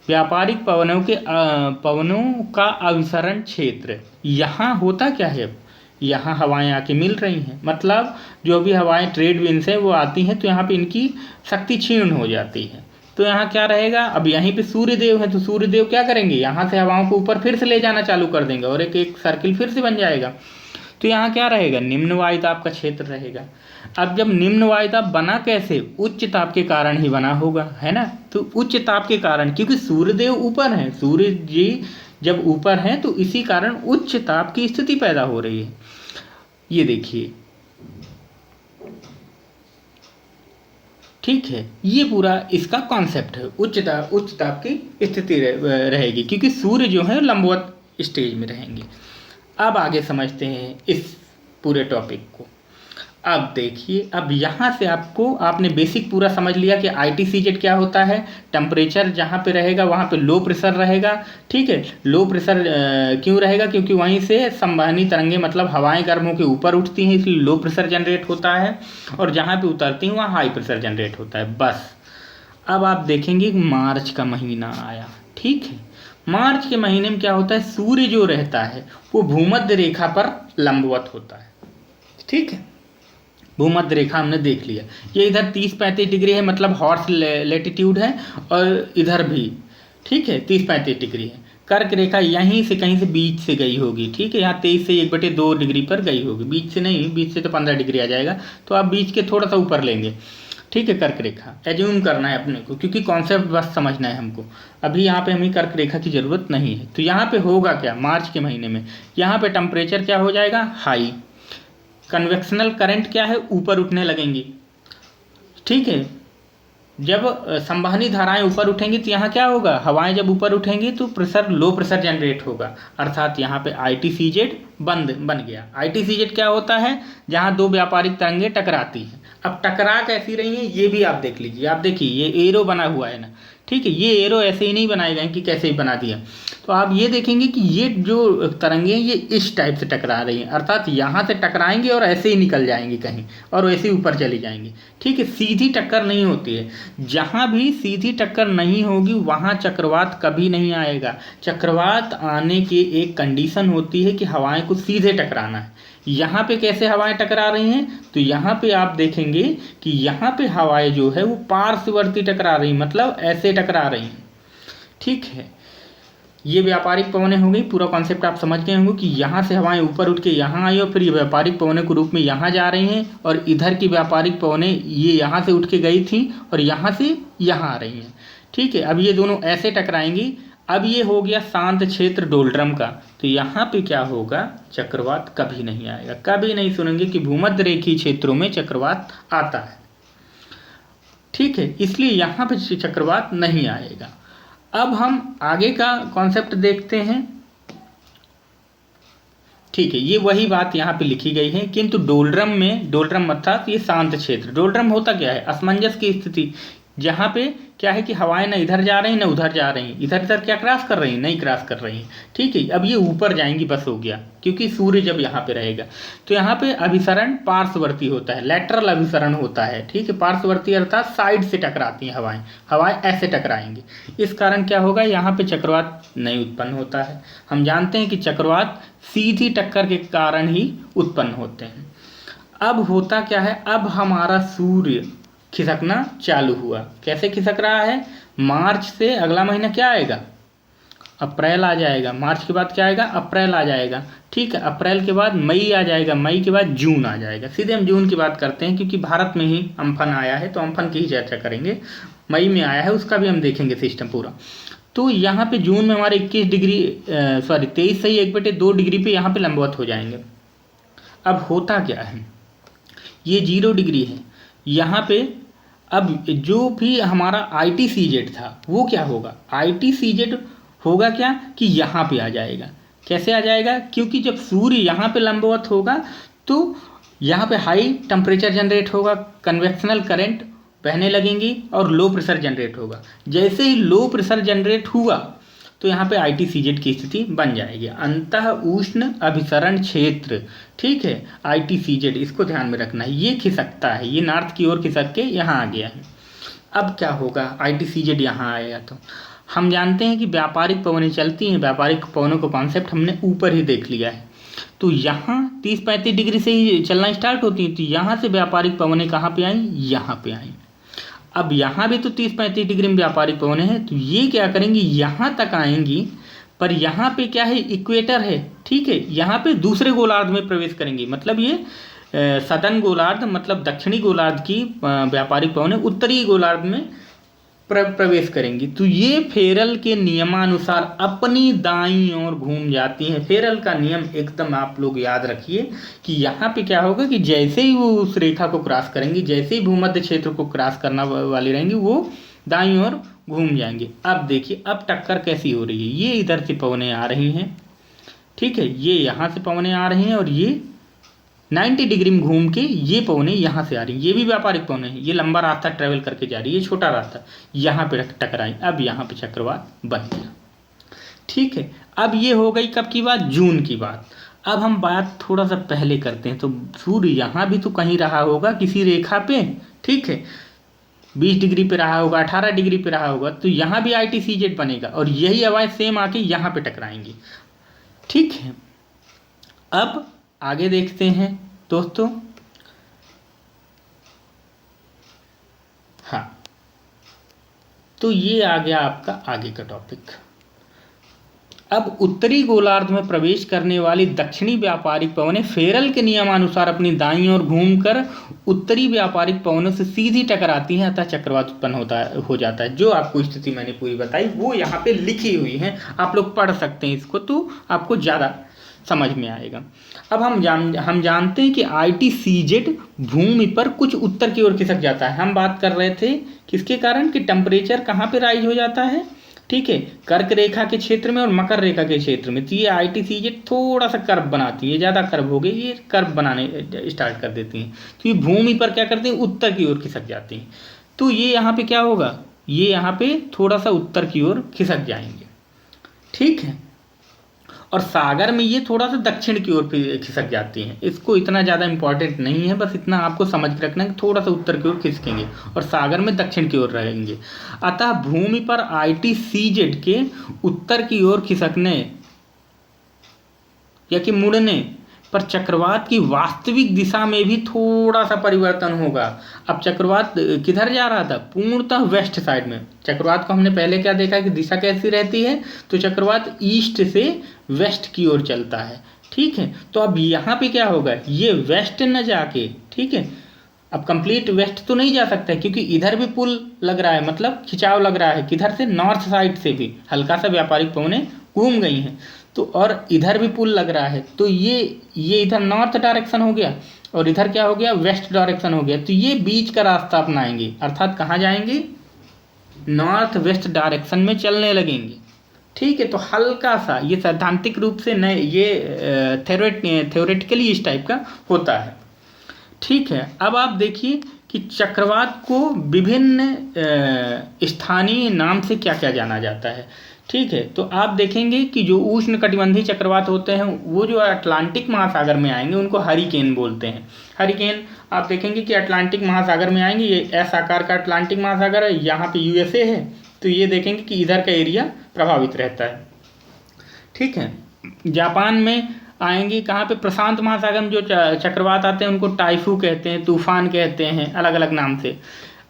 Speaker 1: व्यापारिक पवनों का अभिसरण क्षेत्र, यहाँ होता क्या है, यहाँ हवाएं आके मिल रही हैं, मतलब जो भी हवाएं ट्रेड विंड्स हैं वो आती हैं, तो यहाँ पे इनकी शक्ति क्षीण हो जाती है। तो यहाँ क्या रहेगा, अब यहीं पे सूर्यदेव है, तो सूर्यदेव क्या करेंगे, यहाँ से हवाओं को ऊपर फिर से ले जाना चालू कर देंगे और एक एक सर्किल फिर से बन जाएगा। तो यहाँ क्या रहेगा, निम्न वायुदाब का क्षेत्र रहेगा। अब जब निम्न वायुदाब बना कैसे, उच्च ताप के कारण ही बना होगा, है ना। तो उच्च ताप के कारण, क्योंकि सूर्यदेव ऊपर हैं, सूर्य जी जब ऊपर हैं, तो इसी कारण उच्च ताप की स्थिति पैदा हो रही है। ये देखिए, ठीक है, ये पूरा इसका कॉन्सेप्ट है। उच्च ताप की स्थिति रहेगी, क्योंकि सूर्य जो है लंबवत स्टेज में रहेंगे। अब आगे समझते हैं इस पूरे टॉपिक को। अब देखिए, अब यहाँ से आपने बेसिक पूरा समझ लिया कि ITCZ क्या होता है। टेम्परेचर जहाँ पे रहेगा वहाँ पे लो प्रेशर रहेगा, ठीक है। लो प्रेशर क्यों रहेगा, क्योंकि वहीं से संवहनी तरंगे मतलब हवाएं गर्म होकर ऊपर उठती हैं, इसलिए लो प्रेशर जनरेट होता है, और जहाँ पे उतरती हैं वहाँ हाई प्रेशर जनरेट होता है। बस अब आप देखेंगे मार्च का महीना आया, ठीक है। मार्च के महीने में क्या होता है, सूर्य जो रहता है वो भूमध्य रेखा पर लंबवत होता है, ठीक है। भूमध्य रेखा हमने देख लिया, ये इधर 30-35 डिग्री है, मतलब हॉर्स लेटीट्यूड है, और इधर भी, ठीक है, 30-35 डिग्री है। कर्क रेखा यहीं से कहीं से बीच से गई होगी, ठीक है, यहाँ 23 से 1/2 डिग्री पर गई होगी, बीच से नहीं, बीच से तो 15 डिग्री आ जाएगा, तो आप बीच के थोड़ा सा ऊपर लेंगे, ठीक है। कर्क रेखा एज्यूम करना है अपने को, क्योंकि कॉन्सेप्ट बस समझना है हमको। अभी यहाँ पे हमें कर्क रेखा की ज़रूरत नहीं है। तो यहाँ पे होगा क्या, मार्च के महीने में यहाँ पे टेम्परेचर क्या हो जाएगा, हाई। कन्वेक्शनल करंट क्या है, ऊपर उठने लगेंगी, ठीक है। जब संवहनी धाराएं ऊपर उठेंगी तो यहाँ क्या होगा, हवाएं जब ऊपर उठेंगी तो प्रेशर, लो प्रेशर जनरेट होगा, अर्थात यहाँ पे ITCZ बन गया। ITCZ क्या होता है, जहाँ दो व्यापारिक तरंगें टकराती हैं। अब टकरा कैसी रही हैं ये भी आप देख लीजिए। आप देखिए ये एरो बना हुआ है ना, ठीक है, ये एरो ऐसे ही नहीं बनाए गए कि कैसे ही बना दिया। तो आप ये देखेंगे कि ये जो तरंगे हैं ये इस टाइप से टकरा रही हैं, अर्थात यहाँ से टकराएंगे और ऐसे ही निकल जाएंगे कहीं और वैसे ही ऊपर चली जाएंगी, ठीक है। सीधी टक्कर नहीं होती है, जहाँ भी सीधी टक्कर नहीं होगी वहाँ चक्रवात कभी नहीं आएगा। चक्रवात आने की एक कंडीशन होती है कि हवाएं को सीधे टकराना है। यहाँ पे कैसे हवाएं टकरा रही हैं, तो यहाँ पे आप देखेंगे कि यहाँ पे हवाएं जो है वो पार्श्ववर्ती टकरा रही, मतलब ऐसे टकरा रही हैं, ठीक है। ये व्यापारिक पवनें हो गई। पूरा कॉन्सेप्ट आप समझ गए होंगे कि यहाँ से हवाएं ऊपर उठ के यहाँ आई और फिर ये व्यापारिक पवनें के रूप में यहाँ जा रही हैं, और इधर की व्यापारिक पवनें ये यहाँ से उठ के गई थी और यहाँ से यहाँ आ रही हैं, ठीक है। अब ये दोनों ऐसे टकराएंगी। अब ये हो गया शांत क्षेत्र डोलड्रम का, तो यहाँ पे क्या होगा, चक्रवात कभी नहीं आएगा। कभी नहीं सुनेंगे कि भूमध्य रेखीय क्षेत्रों में चक्रवात आता है, ठीक है, इसलिए यहाँ पे चक्रवात नहीं आएगा। अब हम आगे का कॉन्सेप्ट देखते हैं, ठीक है। ये वही बात यहाँ पे लिखी गई है, किंतु डोलड्रम में, डोलड्रम अर्थात ये शांत क्षेत्र, डोलड्रम होता क्या है, असमंजस की स्थिति, जहाँ पे क्या है कि हवाएं न इधर जा रही न उधर जा रही, इधर इधर क्या क्रॉस कर रही, नहीं क्रॉस कर रही, ठीक है। अब ये ऊपर जाएंगी, बस हो गया, क्योंकि सूर्य जब यहाँ पे रहेगा तो यहाँ पे अभिसरण पार्श्ववर्ती होता है, लैटरल अभिसरण होता है, ठीक है। पार्श्ववर्ती अर्थात साइड से टकराती हैं हवाएं, हवाएं ऐसे टकराएंगी, इस कारण क्या होगा, यहाँ पे चक्रवात नहीं उत्पन्न होता है। हम जानते हैं कि चक्रवात सीधी टक्कर के कारण ही उत्पन्न होते हैं। अब होता क्या है, अब हमारा सूर्य खिसकना चालू हुआ। कैसे खिसक रहा है, मार्च से अगला महीना क्या आएगा, अप्रैल आ जाएगा। मार्च के बाद क्या आएगा, अप्रैल आ जाएगा, ठीक है। अप्रैल के बाद मई आ जाएगा, मई के बाद जून आ जाएगा। सीधे हम जून की बात करते हैं क्योंकि भारत में ही अम्फन आया है, तो अम्फन की ही चर्चा करेंगे। मई में आया है, उसका भी हम देखेंगे सिस्टम पूरा। तो यहाँ पे जून में हमारे 23 से ही 1/2 डिग्री पे यहाँ पे लंबवत हो जाएंगे। अब होता क्या है, ये 0 डिग्री है यहाँ पे। अब जो भी हमारा ITCZ था वो क्या होगा, ITCZ होगा क्या कि यहाँ पे आ जाएगा। कैसे आ जाएगा, क्योंकि जब सूर्य यहाँ पे लंबवत होगा तो यहाँ पे हाई टेम्परेचर जनरेट होगा, कन्वेक्शनल करंट बहने लगेंगी और लो प्रेशर जनरेट होगा। जैसे ही लो प्रेशर जनरेट हुआ तो यहाँ पे ITCZ की स्थिति बन जाएगी, अंतः उष्ण अभिसरण क्षेत्र, ठीक है। ITCZ इसको ध्यान में रखना है, ये खिसकता है, ये नॉर्थ की ओर खिसक के यहाँ आ गया है। अब क्या होगा, ITCZ यहाँ आएगा तो हम जानते हैं कि व्यापारिक पवनें चलती हैं। व्यापारिक पवनों को कॉन्सेप्ट हमने ऊपर ही देख लिया है। तो यहाँ 30-35 डिग्री से ही चलना स्टार्ट होती है, तो यहाँ से व्यापारिक पवनें कहाँ पे आई, यहाँ पे आई। अब यहाँ भी तो 30-35 डिग्री में व्यापारिक पवनें हैं, तो ये क्या करेंगी, यहाँ तक आएंगी, पर यहाँ पे क्या है, इक्वेटर है, ठीक है। यहाँ पे दूसरे गोलार्ध में प्रवेश करेंगी, मतलब ये सदर्न गोलार्ध मतलब दक्षिणी गोलार्ध की व्यापारिक पवनें उत्तरी गोलार्ध में प्रवेश करेंगी। तो ये फेरल के नियमानुसार अपनी दाईं ओर घूम जाती हैं। फेरल का नियम एकदम आप लोग याद रखिए कि यहाँ पे क्या होगा कि जैसे ही वो उस रेखा को क्रॉस करेंगी, जैसे ही भूमध्य क्षेत्र को क्रॉस करना वाली रहेंगी, वो दाईं ओर घूम जाएंगे। अब देखिए अब टक्कर कैसी हो रही है, ये इधर से पवनें आ रही हैं, ठीक है, ये यहाँ से पवनें आ रही हैं और ये 90 डिग्री में घूम के ये पवनें यहाँ से आ रही हैं। ये भी व्यापारिक पवनें हैं, ये लंबा रास्ता ट्रेवल करके जा रही है, ये छोटा रास्ता यहाँ पे टकराई। अब यहाँ पे चक्रवात बन गया, ठीक है। अब ये हो गई कब की बात, जून की बात। अब हम बात थोड़ा सा पहले करते हैं। तो सूर्य यहाँ भी तो कहीं रहा होगा किसी रेखा पे, ठीक है, 20 डिग्री पे रहा होगा, 18 डिग्री पे रहा होगा, तो यहाँ भी ITCZ बनेगा और यही हवाएं सेम आके यहाँ पे टकराएंगी, ठीक है। अब आगे देखते हैं दोस्तों, हाँ, तो ये आ गया आपका आगे का टॉपिक। अब उत्तरी गोलार्ध में प्रवेश करने वाली दक्षिणी व्यापारिक पवनें फेरल के नियमानुसार अपनी दाईं ओर घूमकर उत्तरी व्यापारिक पवनों से सीधी टकराती हैं, अतः चक्रवात उत्पन्न हो जाता है। जो आपको स्थिति मैंने पूरी बताई वो यहाँ पे लिखी हुई है, आप लोग पढ़ सकते हैं इसको, तो आपको ज़्यादा समझ में आएगा। अब हम जानते हैं कि ITCZ भूमि पर कुछ उत्तर की ओर खिसक जाता है। हम बात कर रहे थे किसके कारण कि टेम्परेचर कहाँ पे राइज हो जाता है, ठीक है, कर्क रेखा के क्षेत्र में और मकर रेखा के क्षेत्र में। तो ये ITCZ थोड़ा सा कर्व बनाती है, ज़्यादा कर्व हो गई, ये कर्व बनाने स्टार्ट कर देती हैं। तो ये भूमि पर क्या करती हैं, उत्तर की ओर खिसक जाती हैं। तो ये यहाँ पे क्या होगा, ये यहाँ पे थोड़ा सा उत्तर की ओर खिसक जाएंगे, ठीक है। और सागर में ये थोड़ा सा दक्षिण की ओर खिसक जाती हैं। इसको इतना ज़्यादा इंपॉर्टेंट नहीं है, बस इतना आपको समझ के रखना है कि थोड़ा सा उत्तर की ओर खिसकेंगे और सागर में दक्षिण की ओर रहेंगे। अतः भूमि पर ITCZ के उत्तर की ओर खिसकने या कि मुड़ने पर चक्रवात की वास्तविक दिशा में भी थोड़ा सा परिवर्तन होगा। अब चक्रवात किधर जा रहा था, पूर्णतः वेस्ट साइड में। चक्रवात को हमने पहले क्या देखा कि दिशा कैसी रहती है, तो चक्रवात ईस्ट से वेस्ट की ओर चलता है, ठीक है। तो अब यहाँ पे क्या होगा, ये वेस्ट न जाके, ठीक है, अब कंप्लीट वेस्ट तो नहीं जा सकता है क्योंकि इधर भी पुल लग रहा है, मतलब खिंचाव लग रहा है, किधर से, नॉर्थ साइड से भी हल्का सा व्यापारिक पवनें घूम गई हैं, तो और इधर भी पुल लग रहा है। तो ये इधर नॉर्थ डायरेक्शन हो गया और इधर क्या हो गया, वेस्ट डायरेक्शन हो गया। तो ये बीच का रास्ता अपनाएंगे, अर्थात कहाँ जाएंगे, नॉर्थ वेस्ट डायरेक्शन में चलने लगेंगे, ठीक है। तो हल्का सा ये सैद्धांतिक रूप से नए, ये थ्योरेटिकली इस टाइप का होता है, ठीक है। अब आप देखिए कि चक्रवात को विभिन्न स्थानीय नाम से क्या क्या जाना जाता है, ठीक है। तो आप देखेंगे कि जो उष्णकटिबंधीय चक्रवात होते हैं वो जो अटलांटिक महासागर में आएंगे उनको हरिकेन बोलते हैं। हरिकेन आप देखेंगे कि अटलांटिक महासागर में आएंगे, ये एस आकार का अटलांटिक महासागर है, यहाँ पे USA है, तो ये देखेंगे कि इधर का एरिया प्रभावित रहता है, ठीक है। जापान में आएंगे, कहाँ पे, प्रशांत महासागर में जो चक्रवात आते हैं उनको टाइफू कहते हैं, तूफान कहते हैं, अलग अलग नाम से।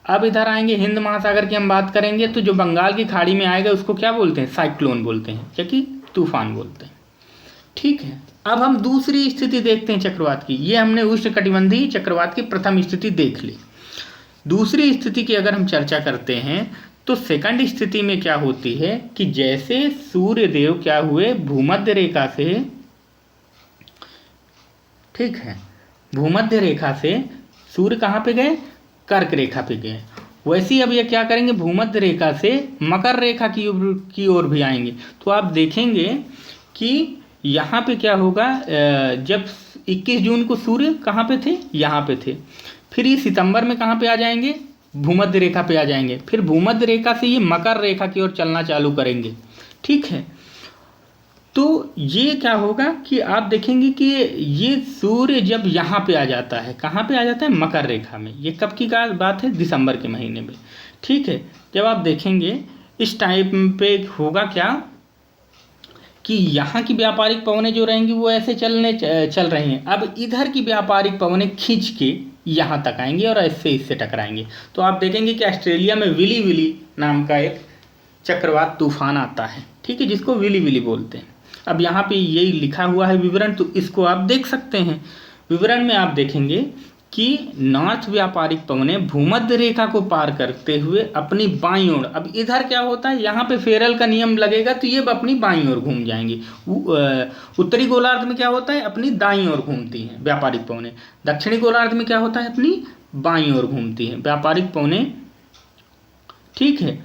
Speaker 1: अब इधर आएंगे हिंद महासागर की हम बात करेंगे, तो जो बंगाल की खाड़ी में आएगा उसको क्या बोलते हैं, साइक्लोन बोलते हैं, क्या कि तूफान बोलते हैं, ठीक है। अब हम दूसरी स्थिति देखते हैं चक्रवात की। ये हमने उष्णकटिबंधीय चक्रवात की प्रथम स्थिति देख ली। दूसरी स्थिति की अगर हम चर्चा करते हैं तो सेकंड स्थिति में क्या होती है कि जैसे सूर्य देव क्या हुए, भूमध्य रेखा से, ठीक है, भूमध्य रेखा से सूर्य कहाँ पे गए, कर्क रेखा पे गए, वैसे ही अब ये क्या करेंगे, भूमध्य रेखा से मकर रेखा की ओर भी आएंगे। तो आप देखेंगे कि यहाँ पे क्या होगा, जब 21 जून को सूर्य कहाँ पे थे, यहाँ पे थे, फिर ये सितंबर में कहाँ पे आ जाएंगे, भूमध्य रेखा पे आ जाएंगे, फिर भूमध्य रेखा से ये मकर रेखा की ओर चलना चालू करेंगे, ठीक है। तो ये क्या होगा कि आप देखेंगे कि ये सूर्य जब यहाँ पे आ जाता है, कहाँ पे आ जाता है, मकर रेखा में। ये कब की बात है, दिसंबर के महीने में, ठीक है। जब आप देखेंगे इस टाइम पे होगा क्या कि यहाँ की व्यापारिक पवनें जो रहेंगी वो ऐसे चल रही हैं। अब इधर की व्यापारिक पवनें खींच के यहाँ तक आएंगी और ऐसे इससे टकराएंगे। तो आप देखेंगे कि ऑस्ट्रेलिया में विली विली नाम का एक चक्रवात तूफान आता है, ठीक है, जिसको विली विली बोलते हैं। अब यहाँ पे यही लिखा हुआ है विवरण, तो इसको आप देख सकते हैं। विवरण में आप देखेंगे कि नॉर्थ व्यापारिक पवनें भूमध्य रेखा को पार करते हुए अपनी बाईं ओर, अब इधर क्या होता है, यहाँ पे फेरल का नियम लगेगा तो ये अपनी बाईं ओर घूम जाएंगी। उत्तरी गोलार्ध में क्या होता है, अपनी दाईं ओर घूमती हैं व्यापारिक पवनें। दक्षिणी गोलार्ध में क्या होता है, अपनी बाईं ओर घूमती हैं व्यापारिक पवनें, ठीक है।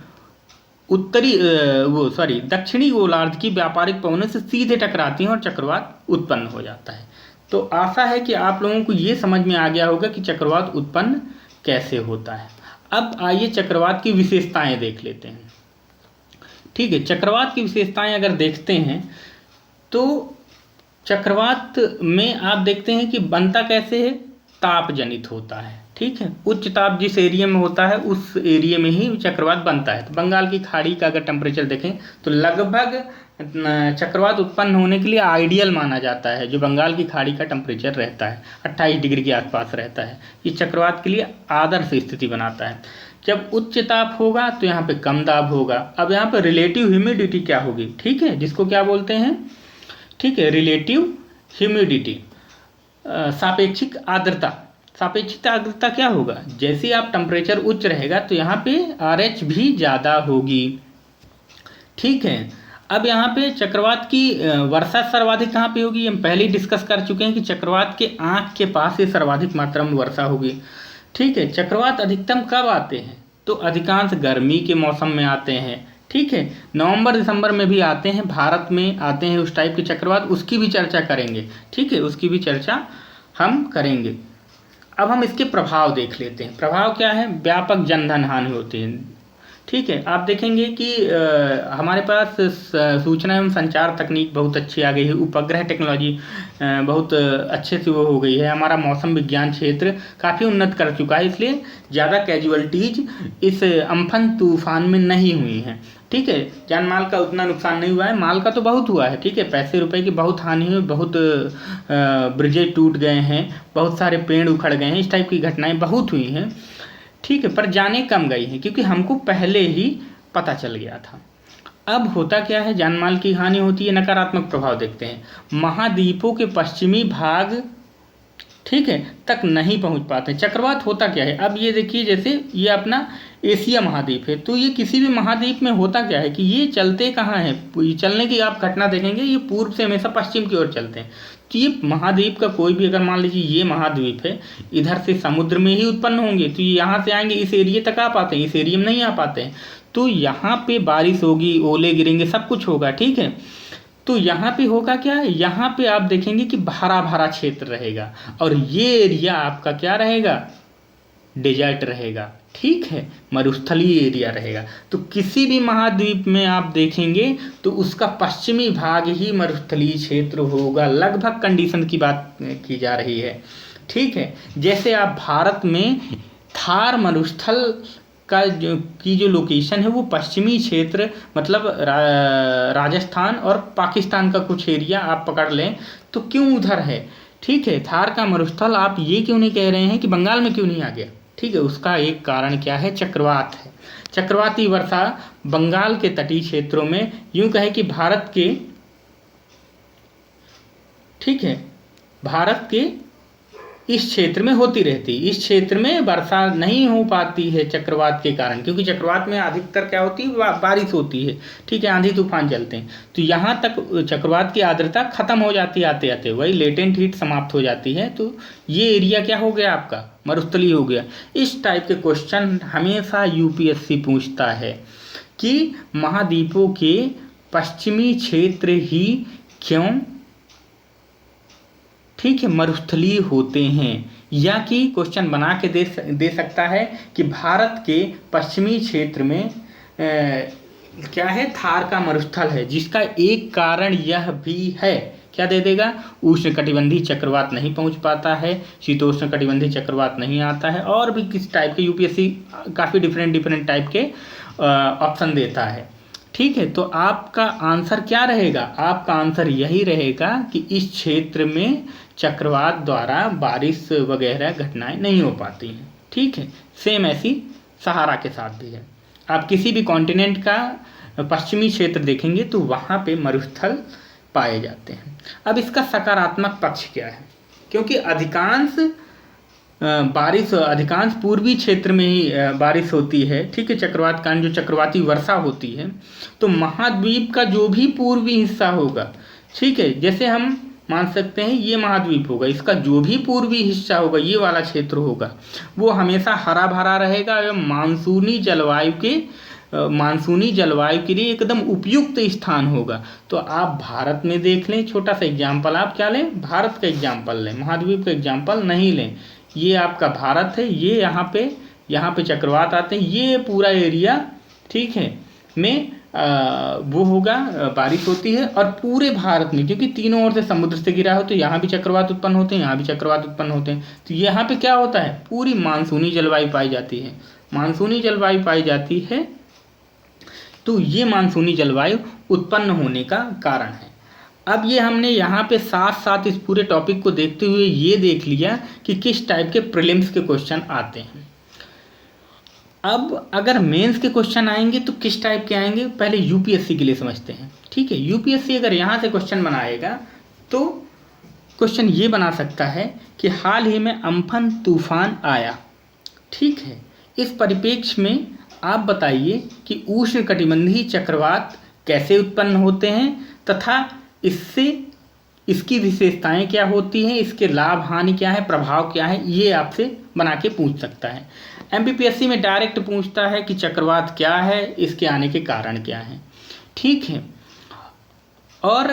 Speaker 1: दक्षिणी गोलार्ध की व्यापारिक पवनों से सीधे टकराती हैं और चक्रवात उत्पन्न हो जाता है। तो आशा है कि आप लोगों को ये समझ में आ गया होगा कि चक्रवात उत्पन्न कैसे होता है। अब आइए चक्रवात की विशेषताएं देख लेते हैं, ठीक है। चक्रवात की विशेषताएं अगर देखते हैं तो चक्रवात में आप देखते हैं कि बनता कैसे है, ताप जनित होता है, ठीक है। उच्च ताप जिस एरिया में होता है उस एरिया में ही चक्रवात बनता है। तो बंगाल की खाड़ी का अगर टेम्परेचर देखें तो लगभग चक्रवात उत्पन्न होने के लिए आइडियल माना जाता है जो बंगाल की खाड़ी का टेम्परेचर रहता है, 28 डिग्री के आसपास रहता है। ये चक्रवात के लिए आदर्श स्थिति बनाता है। जब उच्च ताप होगा तो यहाँ पे कम दाब होगा। अब यहाँ पे रिलेटिव ह्यूमिडिटी क्या होगी, ठीक है, जिसको क्या बोलते हैं, ठीक है, रिलेटिव ह्यूमिडिटी, सापेक्षिक आर्द्रता। सापेक्षिक आर्द्रता क्या होगा, जैसे आप टेम्परेचर उच्च रहेगा तो यहाँ पे RH भी ज़्यादा होगी, ठीक है। अब यहाँ पे चक्रवात की वर्षा सर्वाधिक कहाँ पे होगी, हम पहले ही डिस्कस कर चुके हैं कि चक्रवात के आँख के पास से सर्वाधिक मात्रा में वर्षा होगी, ठीक है। चक्रवात अधिकतम कब आते हैं, तो अधिकांश गर्मी के मौसम में आते हैं, ठीक है। नवंबर दिसंबर में भी आते हैं, भारत में आते हैं उस टाइप के चक्रवात, उसकी भी चर्चा करेंगे। ठीक है, उसकी भी चर्चा हम करेंगे। अब हम इसके प्रभाव देख लेते हैं। प्रभाव क्या है? व्यापक जनधन हानि होती है। ठीक है, आप देखेंगे कि हमारे पास सूचना एवं संचार तकनीक बहुत अच्छी आ गई है, उपग्रह टेक्नोलॉजी बहुत अच्छे से वो हो गई है, हमारा मौसम विज्ञान क्षेत्र काफ़ी उन्नत कर चुका है, इसलिए ज़्यादा कैजुअलिटीज इस अम्फन तूफान में नहीं हुई हैं। ठीक है, जान माल का उतना नुकसान नहीं हुआ है, माल का तो बहुत हुआ है। ठीक है, पैसे रुपए की बहुत हानि हुई, बहुत ब्रिजेज टूट गए हैं, बहुत सारे पेड़ उखड़ गए हैं, इस टाइप की घटनाएं बहुत हुई हैं। ठीक है, पर जाने कम गई हैं क्योंकि हमको पहले ही पता चल गया था। अब होता क्या है? जान माल की हानि होती है, नकारात्मक प्रभाव देखते हैं। महाद्वीपों के पश्चिमी भाग, ठीक है, तक नहीं पहुंच पाते। चक्रवात होता क्या है? अब ये देखिए, जैसे ये अपना एशिया महाद्वीप है, तो ये किसी भी महाद्वीप में होता क्या है कि ये चलते कहाँ हैं? चलने की आप घटना देखेंगे, ये पूर्व से हमेशा पश्चिम की ओर चलते हैं। तो ये महाद्वीप का कोई भी, अगर मान लीजिए ये महाद्वीप है, इधर से समुद्र में ही उत्पन्न होंगे, तो ये यहाँ से आएंगे, इस एरिया तक आ पाते हैं, इस एरिया में नहीं आ पाते हैं। तो यहाँ पे बारिश होगी, ओले गिरेंगे, सब कुछ होगा। ठीक है, तो यहाँ पे होगा क्या? यहाँ पे आप देखेंगे कि हरा भरा क्षेत्र रहेगा, और ये एरिया आपका क्या रहेगा? डेजर्ट रहेगा। ठीक है, मरुस्थलीय एरिया रहेगा। तो किसी भी महाद्वीप में आप देखेंगे तो उसका पश्चिमी भाग ही मरुस्थलीय क्षेत्र होगा, लगभग कंडीशन की बात की जा रही है। ठीक है, जैसे आप भारत में थार मरुस्थल का जो लोकेशन है वो पश्चिमी क्षेत्र, मतलब राजस्थान और पाकिस्तान का कुछ एरिया आप पकड़ लें, तो क्यों उधर है? ठीक है, थार का मरुस्थल आप ये क्यों नहीं कह रहे हैं कि बंगाल में क्यों नहीं आ गया? ठीक है, उसका एक कारण क्या है? चक्रवात है। चक्रवाती वर्षा बंगाल के तटीय क्षेत्रों में, यूं कहे कि भारत के, ठीक है, भारत के इस क्षेत्र में होती रहती, इस क्षेत्र में वर्षा नहीं हो पाती है चक्रवात के कारण, क्योंकि चक्रवात में अधिकतर क्या होती है? बारिश होती है। ठीक है, आंधी तूफान चलते हैं, तो यहाँ तक चक्रवात की आर्द्रता खत्म हो जाती है, आते आते वही लेटेंट हीट समाप्त हो जाती है, तो ये एरिया क्या हो गया आपका? मरुस्थलीय हो गया। इस टाइप के क्वेश्चन हमेशा यूपीएससी पूछता है कि महाद्वीपों के पश्चिमी क्षेत्र ही क्यों, ठीक है, मरुस्थलीय होते हैं, या कि क्वेश्चन बना के दे सकता है कि भारत के पश्चिमी क्षेत्र में क्या है? थार का मरुस्थल है, जिसका एक कारण यह भी है, क्या दे देगा? उष्णकटिबंधीय चक्रवात नहीं पहुंच पाता है, शीतोष्णकटिबंधीय चक्रवात नहीं आता है, और भी किस टाइप के यूपीएससी काफ़ी डिफरेंट टाइप के ऑप्शन देता है। ठीक है, तो आपका आंसर क्या रहेगा? आपका आंसर यही रहेगा कि इस क्षेत्र में चक्रवात द्वारा बारिश वगैरह घटनाएं नहीं हो पाती हैं। ठीक है, सेम ऐसी सहारा के साथ भी है। आप किसी भी कॉन्टिनेंट का पश्चिमी क्षेत्र देखेंगे तो वहाँ पे मरुस्थल पाए जाते हैं। अब इसका सकारात्मक पक्ष क्या है? क्योंकि अधिकांश पूर्वी क्षेत्र में ही बारिश होती है। ठीक है, चक्रवात कारण जो चक्रवाती वर्षा होती है, तो महाद्वीप का जो भी पूर्वी हिस्सा होगा, ठीक है, जैसे हम मान सकते हैं ये महाद्वीप होगा, इसका जो भी पूर्वी हिस्सा होगा, ये वाला क्षेत्र होगा, वो हमेशा हरा भरा रहेगा एवं मानसूनी जलवायु के लिए एकदम उपयुक्त स्थान होगा। तो आप भारत में देख लें, छोटा सा एग्जाम्पल आप क्या लें? भारत का एग्जाम्पल लें, महाद्वीप का एग्जाम्पल नहीं लें। ये आपका भारत है, ये यहाँ पे चक्रवात आते हैं, ये पूरा एरिया, ठीक है, में वो होगा, बारिश होती है। और पूरे भारत में, क्योंकि तीनों ओर से समुद्र से घिरा हो, तो यहाँ भी चक्रवात उत्पन्न होते हैं, यहाँ भी चक्रवात उत्पन्न होते हैं। तो यहाँ पे क्या होता है? पूरी मानसूनी जलवायु पाई जाती है, मानसूनी जलवायु पाई जाती है। तो ये मानसूनी जलवायु उत्पन्न होने का कारण है। अब ये हमने यहाँ पे साथ साथ इस पूरे टॉपिक को देखते हुए ये देख लिया कि किस टाइप के प्रीलिम्स के क्वेश्चन आते हैं। अब अगर मेंस के क्वेश्चन आएंगे तो किस टाइप के आएंगे, पहले यूपीएससी के लिए समझते हैं। ठीक है, यूपीएससी अगर यहाँ से क्वेश्चन बनाएगा तो क्वेश्चन ये बना सकता है कि हाल ही में अम्फन तूफान आया, ठीक है, इस परिप्रेक्ष्य में आप बताइए कि उष्णकटिबंधीय चक्रवात कैसे उत्पन्न होते हैं तथा इसकी विशेषताएं क्या होती हैं, इसके लाभ हानि क्या है, प्रभाव क्या है, ये आपसे बना के पूछ सकता है। एमपीपीएससी में डायरेक्ट पूछता है कि चक्रवात क्या है, इसके आने के कारण क्या हैं, ठीक है। और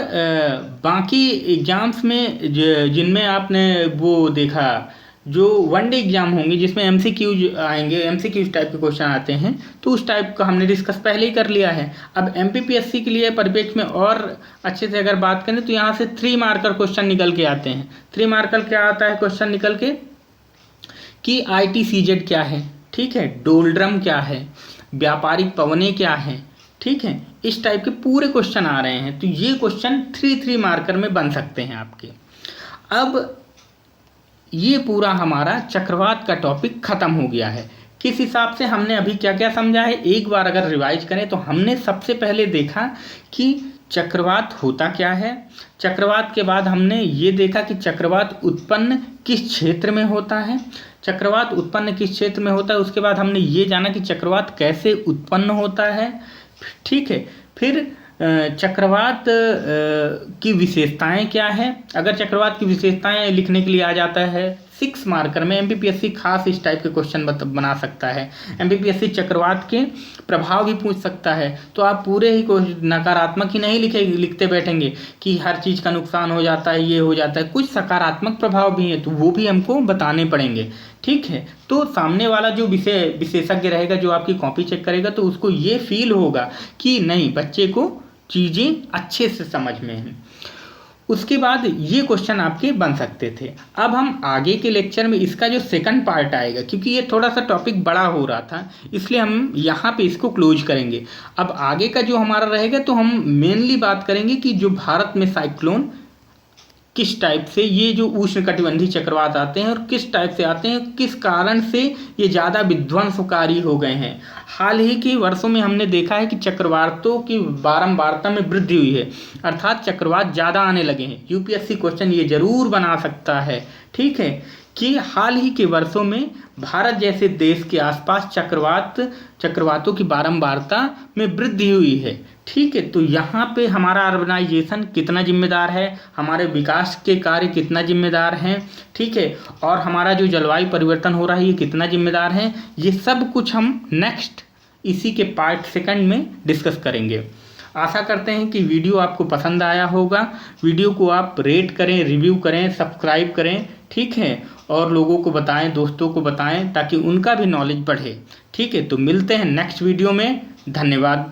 Speaker 1: बाकी एग्ज़ाम्स में जिनमें आपने वो देखा, जो वनडे एग्ज़ाम होंगे जिसमें एमसीक्यूज आएंगे, एमसीक्यूज टाइप के क्वेश्चन आते हैं, तो उस टाइप का हमने डिस्कस पहले ही कर लिया है। अब एमपीपीएससी के लिए परिप्रेक्ष्य में और अच्छे से अगर बात करें तो यहाँ से 3 मार्कर क्वेश्चन निकल के आते हैं। 3 मार्कर क्या आता है क्वेश्चन निकल के, कि ITCZ क्या है, ठीक है, डोलड्रम क्या है, व्यापारिक पवने क्या है, ठीक है, इस टाइप के पूरे क्वेश्चन आ रहे हैं। तो ये क्वेश्चन 3 मार्कर में बन सकते हैं आपके। अब ये पूरा हमारा चक्रवात का टॉपिक खत्म हो गया है। किस हिसाब से हमने अभी क्या क्या समझा है, एक बार अगर रिवाइज करें तो हमने सबसे पहले देखा कि चक्रवात होता क्या है। चक्रवात के बाद हमने ये देखा कि चक्रवात उत्पन्न किस क्षेत्र में होता है, चक्रवात उत्पन्न किस क्षेत्र में होता है। उसके बाद हमने ये जाना कि चक्रवात कैसे उत्पन्न होता है, ठीक है। फिर चक्रवात की विशेषताएं क्या है। अगर चक्रवात की विशेषताएं लिखने के लिए आ जाता है 6 मार्कर में, एमपीपीएससी खास इस टाइप के क्वेश्चन बना सकता है। एमपीपीएससी चक्रवात के प्रभाव भी पूछ सकता है, तो आप पूरे ही नकारात्मक ही नहीं लिखते बैठेंगे कि हर चीज़ का नुकसान हो जाता है, ये हो जाता है। कुछ सकारात्मक प्रभाव भी हैं, तो वो भी हमको बताने पड़ेंगे, ठीक है। तो सामने वाला जो विशेषज्ञ रहेगा, जो आपकी कॉपी चेक करेगा, तो उसको ये फील होगा कि नहीं, बच्चे को चीज़ें अच्छे से समझ में हैं। उसके बाद ये क्वेश्चन आपके बन सकते थे। अब हम आगे के लेक्चर में इसका जो सेकंड पार्ट आएगा, क्योंकि ये थोड़ा सा टॉपिक बड़ा हो रहा था, इसलिए हम यहाँ पे इसको क्लोज करेंगे। अब आगे का जो हमारा रहेगा, तो हम मेनली बात करेंगे कि जो भारत में साइक्लोन किस टाइप से, ये जो उष्णकटिबंधीय चक्रवात आते हैं और किस टाइप से आते हैं, किस कारण से ये ज़्यादा विध्वंसकारी हो गए हैं। हाल ही के वर्षों में हमने देखा है कि चक्रवातों की बारंबारता में वृद्धि हुई है, अर्थात चक्रवात ज़्यादा आने लगे हैं। यूपीएससी क्वेश्चन ये जरूर बना सकता है, ठीक है, कि हाल ही के वर्षों में भारत जैसे देश के आसपास चक्रवातों की बारंबारता में वृद्धि हुई है, ठीक है। तो यहाँ पे हमारा अर्बनाइजेशन कितना जिम्मेदार है, हमारे विकास के कार्य कितना जिम्मेदार हैं, ठीक है, और हमारा जो जलवायु परिवर्तन हो रहा है ये कितना जिम्मेदार है, ये सब कुछ हम नेक्स्ट इसी के पार्ट सेकंड में डिस्कस करेंगे। आशा करते हैं कि वीडियो आपको पसंद आया होगा। वीडियो को आप रेट करें, रिव्यू करें, सब्सक्राइब करें, ठीक है, और लोगों को बताएं, दोस्तों को बताएं, ताकि उनका भी नॉलेज बढ़े, ठीक है। तो मिलते हैं नेक्स्ट वीडियो में। धन्यवाद।